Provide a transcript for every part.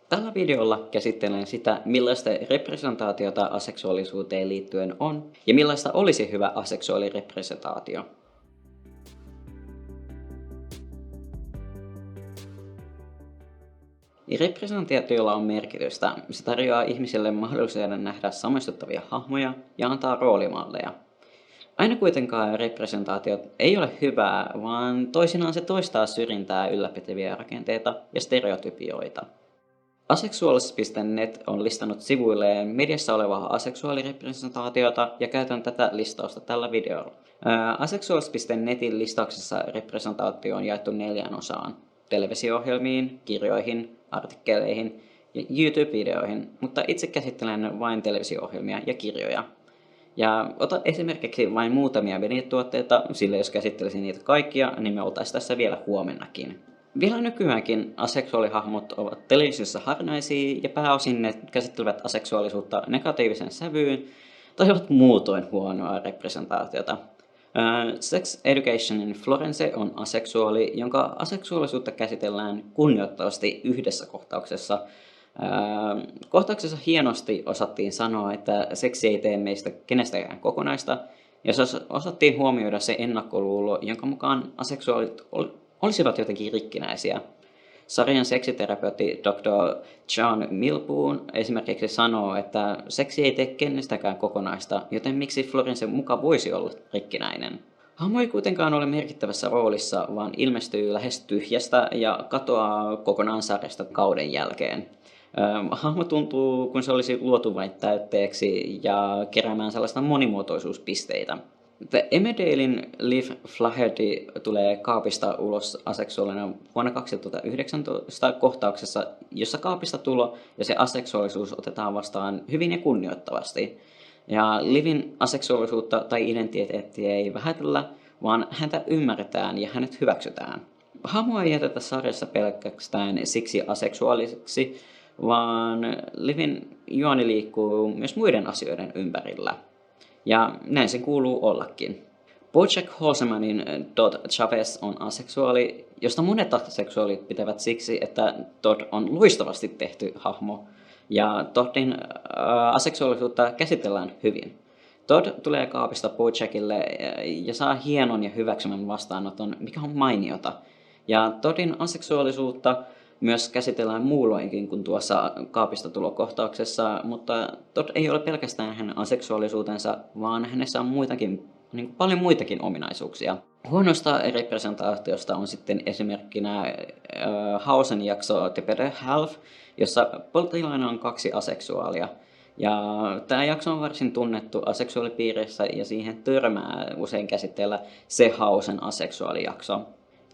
Tällä videolla käsittelen sitä, millaista representaatiota aseksuaalisuuteen liittyen on ja millaista olisi hyvä aseksuaalirepresentaatio. Representaatiolla on merkitystä. Se tarjoaa ihmisille mahdollisuuden nähdä samastuttavia hahmoja ja antaa roolimalleja. Aina kuitenkaan representaatio ei ole hyvää, vaan toisinaan se toistaa syrjintää ylläpitäviä rakenteita ja stereotypioita. Aseksuaalis.net on listannut sivuilleen mediassa olevaa aseksuaalirepresentaatiota ja käytän tätä listausta tällä videolla. Aseksuaalis.netin listauksessa representaatio on jaettu 4 osaan: televisio-ohjelmiin, kirjoihin, artikkeleihin ja YouTube-videoihin, mutta itse käsittelen vain televisio-ohjelmia ja kirjoja. Ja otan esimerkiksi vain muutamia videotuotteita, sillä jos käsittelisin niitä kaikkia, niin me oltaisiin tässä vielä huomennakin. Vielä nykyäänkin aseksuaalihahmot ovat televisiossa harvinaisia ja pääosin ne käsittelevät aseksuaalisuutta negatiivisen sävyyn tai ovat muutoin huonoa representaatiota. Sex Education in Florence on aseksuaali, jonka aseksuaalisuutta käsitellään kunnioittavasti yhdessä kohtauksessa. Kohtauksessa hienosti osattiin sanoa, että seksi ei tee meistä kenestäkään kokonaista, ja osattiin huomioida se ennakkoluulo, jonka mukaan aseksuaalit olisivat jotenkin rikkinäisiä. Sarjan seksiterapeutti Dr. John Milbourne esimerkiksi sanoo, että seksi ei tee kenestäkään kokonaista, joten miksi Florence muka voisi olla rikkinäinen. Hahmo ei kuitenkaan ole merkittävässä roolissa, vaan ilmestyy lähes tyhjästä ja katoaa kokonaan sarjasta kauden jälkeen. Hahmo tuntuu, kun se olisi luotu vain täytteeksi ja keräämään sellaista monimuotoisuuspisteitä. The Emmerdalein Liv Flaherty tulee kaapista ulos aseksuaalina vuonna 2019 kohtauksessa, jossa kaapista tulo ja se aseksuaalisuus otetaan vastaan hyvin ja kunnioittavasti. Ja Livin aseksuaalisuutta tai identiteettiä ei vähätellä, vaan häntä ymmärretään ja hänet hyväksytään. Hahmoa ei jätetä sarjassa pelkästään siksi aseksuaaliseksi, vaan Livin juoni liikkuu myös muiden asioiden ympärillä. Ja näin sen kuuluu ollakin. BoJack Horsemanin Todd Chavez on aseksuaali, josta monet aseksuaalit pitävät siksi, että Todd on loistavasti tehty hahmo, ja Toddin aseksuaalisuutta käsitellään hyvin. Todd tulee kaapista BoJackille ja saa hienon ja hyväksymän vastaanoton, mikä on mainiota. Ja Toddin aseksuaalisuutta myös käsitellään muulloinkin kuin tuossa kaapista tulokohtauksessa, mutta Todd ei ole pelkästään hänen aseksuaalisuutensa, vaan hänessä on paljon muitakin ominaisuuksia. Huonosta representaatiosta on sitten esimerkkinä Hausen jakso The Better Half, jossa potilaana on 2 aseksuaalia. Ja tämä jakso on varsin tunnettu aseksuaalipiireissä ja siihen törmää usein käsitteellä se Hausen aseksuaalijakso.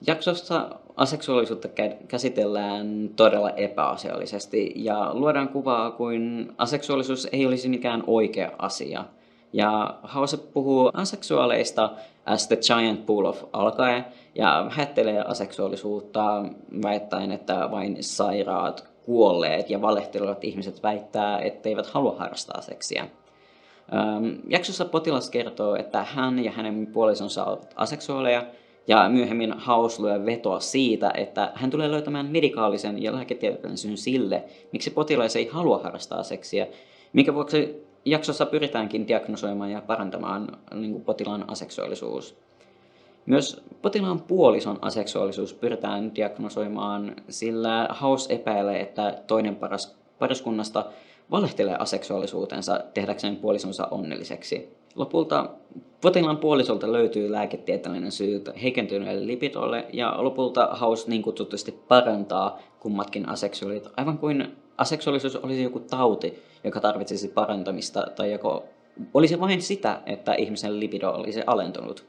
Jaksossa aseksuaalisuutta käsitellään todella epäasiallisesti ja luodaan kuvaa kuin aseksuaalisuus ei olisi mikään oikea asia. Ja House puhuu aseksuaaleista as the giant pool of alkae ja vähättelee aseksuaalisuutta väittäen, että vain sairaat, kuolleet ja valehtelevat ihmiset väittää, etteivät halua harrastaa seksiä. Jaksossa potilas kertoo, että hän ja hänen puolisonsa ovat aseksuaaleja, ja myöhemmin House lyö vetoa siitä, että hän tulee löytämään medikaalisen ja lääketieteellisen syyn sille, miksi potilas ei halua harrastaa seksiä, minkä vuoksi jaksossa pyritäänkin diagnosoimaan ja parantamaan potilaan aseksuaalisuus. Myös potilaan puolison aseksuaalisuus pyritään diagnosoimaan, sillä House epäilee, että toinen pariskunnasta valehtelee aseksuaalisuutensa tehdäkseen puolisonsa onnelliseksi. Lopulta potilaan puolisolta löytyy lääketieteellinen syy heikentyneelle lipidolle ja lopulta House niin kutsutusti parantaa kummatkin aseksuaalit, aivan kuin aseksuaalisuus olisi joku tauti, joka tarvitsisi parantamista tai joko olisi vain sitä, että ihmisen lipido olisi alentunut.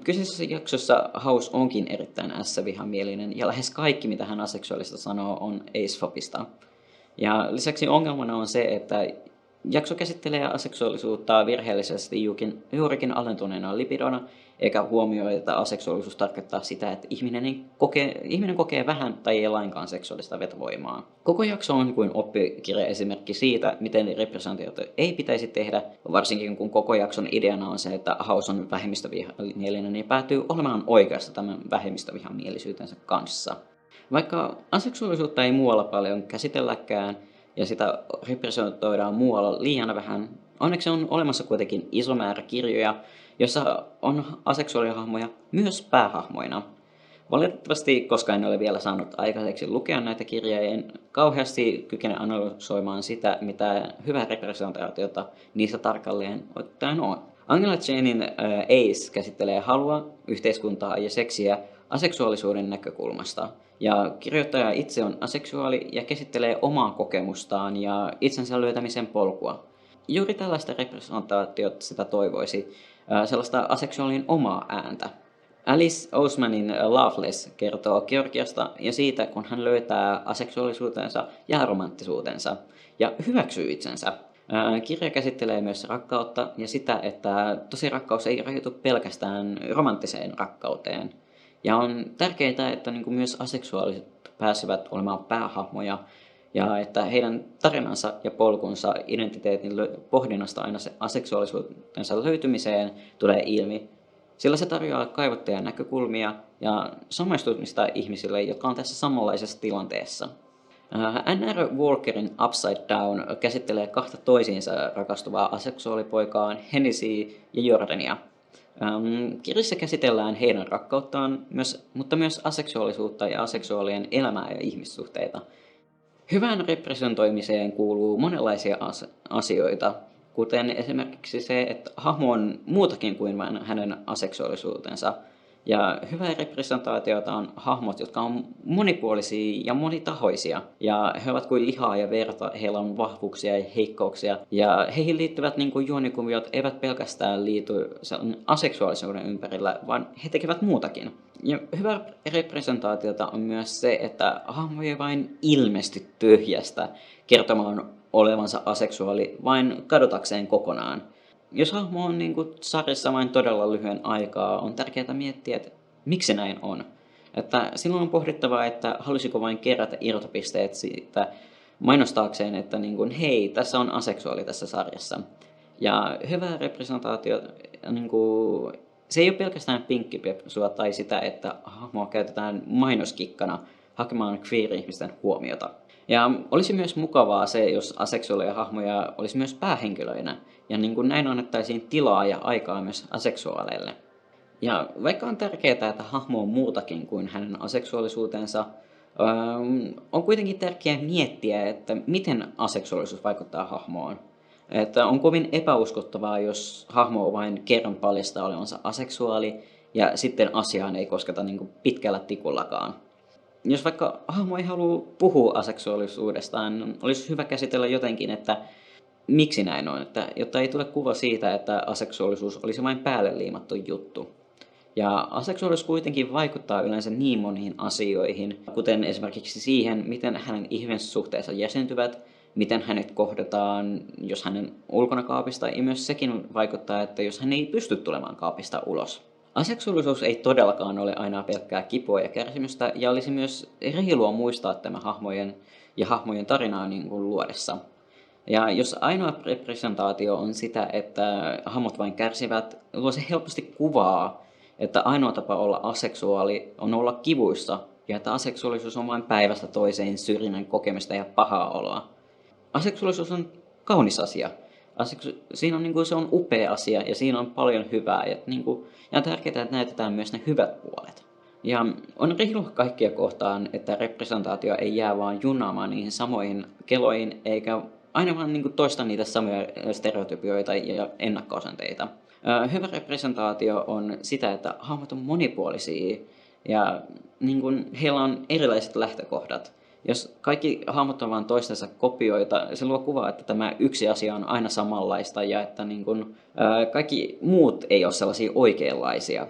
Kyseisessä jaksossa House onkin erittäin vihamielinen ja lähes kaikki mitä hän aseksuaalista sanoo on ace-fobista. Ja lisäksi ongelmana on se, että jakso käsittelee aseksuaalisuutta virheellisesti juurikin alentuneena lipidona, eikä huomioi, että aseksuaalisuus tarkoittaa sitä, että ihminen kokee vähän tai ei lainkaan seksuaalista vetovoimaa. Koko jakso on kuin oppikirjaesimerkki siitä, miten representaatiota ei pitäisi tehdä, varsinkin kun koko jakson ideana on se, että House on vähemmistövihamielinen ja päätyy olemaan oikeassa tämän vähemmistövihamielisyytensä kanssa. Vaikka aseksuaalisuutta ei muualla paljon käsitelläkään ja sitä representoidaan muualla liian vähän, onneksi on olemassa kuitenkin iso määrä kirjoja, joissa on aseksuaalihahmoja myös päähahmoina. Valitettavasti, koska en ole vielä saanut aikaiseksi lukea näitä kirjoja, en kauheasti kykene analysoimaan sitä, mitä hyvää representaatiota niissä tarkalleen ottaen on. Angela Janein Ace käsittelee halua, yhteiskuntaa ja seksiä aseksuaalisuuden näkökulmasta. Ja kirjoittaja itse on aseksuaali ja käsittelee omaa kokemustaan ja itsensä löytämisen polkua. Juuri tällaista representaatiota sitä toivoisi, sellaista aseksuaalin omaa ääntä. Alice Osemanin Loveless kertoo Georgiasta ja siitä, kun hän löytää aseksuaalisuutensa ja romanttisuutensa ja hyväksyy itsensä. Kirja käsittelee myös rakkautta ja sitä, että tosi rakkaus ei rajoitu pelkästään romanttiseen rakkauteen. Ja on tärkeää, että myös aseksuaaliset pääsevät olemaan päähahmoja ja että heidän tarinansa ja polkunsa identiteetin pohdinnasta aina se aseksuaalisuutensa löytymiseen tulee ilmi. Sillä se tarjoaa kaivattuja näkökulmia ja samaistumista ihmisille, jotka on tässä samanlaisessa tilanteessa. N.R. Walkerin Upside Down käsittelee kahta toisiinsa rakastuvaa aseksuaalipoikaa, Hennessyä ja Jordania. Kirjassa käsitellään heidän rakkauttaan, mutta myös aseksuaalisuutta ja aseksuaalien elämää ja ihmissuhteita. Hyvään representoimiseen kuuluu monenlaisia asioita, kuten esimerkiksi se, että hahmo on muutakin kuin vain hänen aseksuaalisuutensa. Ja hyvää representaatiota on hahmot, jotka on monipuolisia ja monitahoisia. Ja he ovat kuin lihaa ja verta, heillä on vahvuuksia ja heikkouksia. Ja heihin liittyvät juonikuviot eivät pelkästään liity aseksuaalisuuden ympärillä, vaan he tekevät muutakin. Ja hyvää representaatiota on myös se, että hahmo ei vain ilmesty tyhjästä kertomaan olevansa aseksuaali vain kadotakseen kokonaan. Jos hahmo on sarjassa vain todella lyhyen aikaa, on tärkeää miettiä, että miksi näin on. Että silloin on pohdittava, että halusiko vain kerätä irtopisteet siitä mainostaakseen, että hei, tässä on aseksuaali tässä sarjassa. Ja hyvä representaatio, se ei ole pelkästään pinkkipepsua tai sitä, että hahmoa käytetään mainoskikkana hakemaan queer-ihmisten huomiota. Ja olisi myös mukavaa se, jos aseksuaaleja hahmoja olisi myös päähenkilöinä, ja näin annettaisiin tilaa ja aikaa myös aseksuaaleille. Ja vaikka on tärkeää, että hahmo on muutakin kuin hänen aseksuaalisuutensa, on kuitenkin tärkeää miettiä, että miten aseksuaalisuus vaikuttaa hahmoon. Että on kovin epäuskottavaa, jos hahmo vain kerran paljastaa olevansa aseksuaali, ja sitten asiaan ei kosketa pitkällä tikullakaan. Jos vaikka hahmo ei halua puhua aseksuaalisuudestaan, olisi hyvä käsitellä jotenkin, että miksi näin on, jotta ei tule kuva siitä, että aseksuaalisuus olisi vain päälle liimattu juttu. Ja aseksuaalisuus kuitenkin vaikuttaa yleensä niin moniin asioihin, kuten esimerkiksi siihen, miten hänen ihmissuhteensa jäsentyvät, miten hänet kohdataan, jos hänen ulkona kaapista, ja myös sekin vaikuttaa, että jos hän ei pysty tulemaan kaapista ulos. Aseksuaalisuus ei todellakaan ole aina pelkkää kipua ja kärsimystä, ja olisi myös reilua muistaa tämä hahmojen tarinaa luodessa. Ja jos ainoa representaatio on sitä, että hahmot vain kärsivät, luo se helposti kuvaa, että ainoa tapa olla aseksuaali on olla kivuissa, ja että aseksuaalisuus on vain päivästä toiseen syrjinnän kokemista ja pahaa oloa. Aseksuaalisuus on kaunis asia. Siinä on, se on upea asia ja siinä on paljon hyvää. Ja on tärkeää, että näytetään myös ne hyvät puolet. Ja on reilua kaikkia kohtaan, että representaatio ei jää vaan junaamaan niihin samoihin keloihin, eikä aina vaan toista niitä samoja stereotypioita ja ennakkoasenteita. Hyvä representaatio on sitä, että hahmot on monipuolisia ja heillä on erilaiset lähtökohdat. Jos kaikki hahmot on vain toistensa kopioita, se luo kuvaa, että tämä yksi asia on aina samanlaista ja että kaikki muut ei ole sellaisia oikeanlaisia.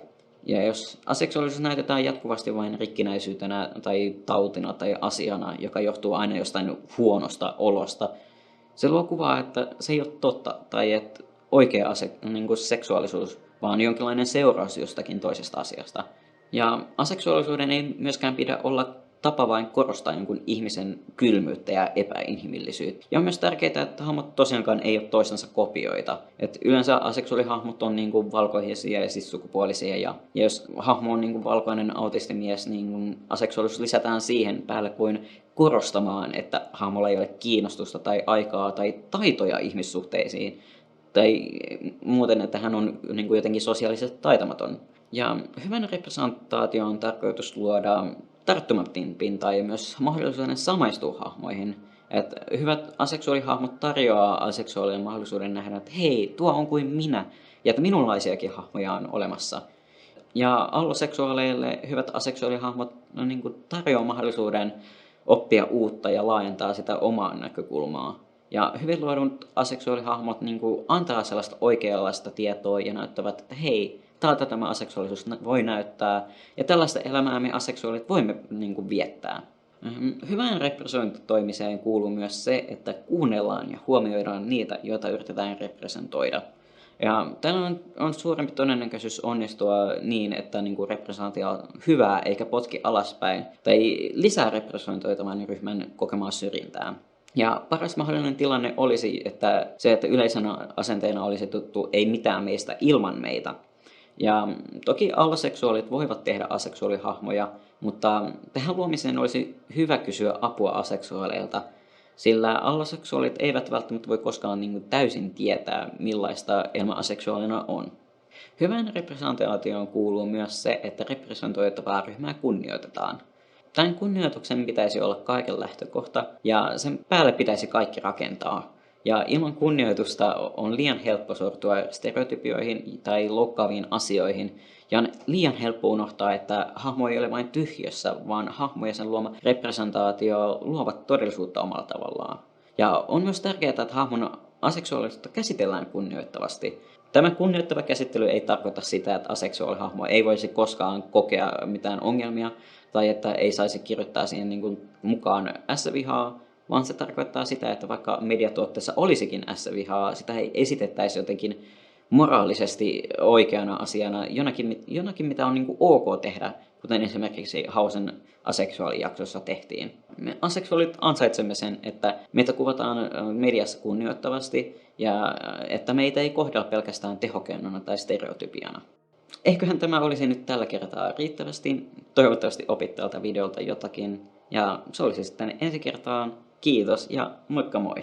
Ja jos aseksuaalisuus näytetään jatkuvasti vain rikkinäisyytenä tai tautina tai asiana, joka johtuu aina jostain huonosta olosta, se luo kuvaa, että se ei ole totta tai että oikea seksuaalisuus, vaan jonkinlainen seuraus jostakin toisesta asiasta. Ja aseksuaalisuuden ei myöskään pidä olla tapa vain korostaa jonkun ihmisen kylmyyttä ja epäinhimillisyyttä. Ja on myös tärkeää, että hahmot tosiaankaan ei ole toistensa kopioita. Et yleensä aseksuaalihahmot on niin kuin valkoisia ja siis sukupuolisia. Ja jos hahmo on niin kuin valkoinen autistimies, niin aseksuaalisuus lisätään siihen päälle kuin korostamaan, että hahmolla ei ole kiinnostusta tai aikaa tai taitoja ihmissuhteisiin. Tai muuten, että hän on niin kuin jotenkin sosiaalisesti taitamaton. Ja hyvän representaation on tarkoitus luoda tarttumapintaa ja myös mahdollisuuden samaistua hahmoihin. Että hyvät aseksuaalihahmot tarjoaa aseksuaalien mahdollisuuden nähdä, että hei, tuo on kuin minä, ja että minunlaisiakin hahmoja on olemassa. Ja alloseksuaaleille hyvät aseksuaalihahmot niin kuin tarjoaa mahdollisuuden oppia uutta ja laajentaa sitä omaa näkökulmaa. Ja hyvin luodut aseksuaalihahmot niin kuin antaa sellaista oikeanlaista tietoa ja näyttävät, että hei, tältä tämä aseksuaalisuus voi näyttää, ja tällaista elämää me aseksuaalit voimme niin kuin viettää. Hyvään representoimiseen kuuluu myös se, että kuunnellaan ja huomioidaan niitä, joita yritetään representoida. Ja tällä on suurempi todennäköisyys onnistua niin, että niin kuin representaatio on hyvää eikä potki alaspäin, tai lisää representoitavan ryhmän kokemaa syrjintää. Ja paras mahdollinen tilanne olisi, että se, että yleisenä asenteena olisi tuttu ei mitään meistä ilman meitä. Ja toki alloseksuaalit voivat tehdä aseksuaalihahmoja, mutta tähän luomiseen olisi hyvä kysyä apua aseksuaaleilta, sillä alloseksuaalit eivät välttämättä voi koskaan niin kuin täysin tietää, millaista elämä aseksuaalina on. Hyvän representaatioon kuuluu myös se, että representoitavaa ryhmää kunnioitetaan. Tämän kunnioituksen pitäisi olla kaiken lähtökohta, ja sen päälle pitäisi kaikki rakentaa. Ja ilman kunnioitusta on liian helppo sortua stereotypioihin tai loukkaaviin asioihin, ja on liian helppo unohtaa, että hahmo ei ole vain tyhjössä, vaan hahmo ja sen luoma representaatio luovat todellisuutta omalla tavallaan. Ja on myös tärkeää, että hahmon aseksuaalisuutta käsitellään kunnioittavasti. Tämä kunnioittava käsittely ei tarkoita sitä, että aseksuaalihahmo ei voisi koskaan kokea mitään ongelmia, tai että ei saisi kirjoittaa siihen niin kuin mukaan ässävihaa, vaan se tarkoittaa sitä, että vaikka mediatuotteessa olisikin ässävihaa, sitä ei esitettäisi jotenkin moraalisesti oikeana asiana, jonakin mitä on niin kuin ok tehdä, kuten esimerkiksi Hausen aseksuaalijaksossa tehtiin. Me aseksuaalit ansaitsemme sen, että meitä kuvataan mediassa kunnioittavasti ja että meitä ei kohdella pelkästään tehokeinona tai stereotypiana. Eiköhän tämä olisi nyt tällä kertaa riittävästi. Toivottavasti opit tältä videolta jotakin. Ja se olisi sitten ensi kertaan. Kiitos ja moikka moi!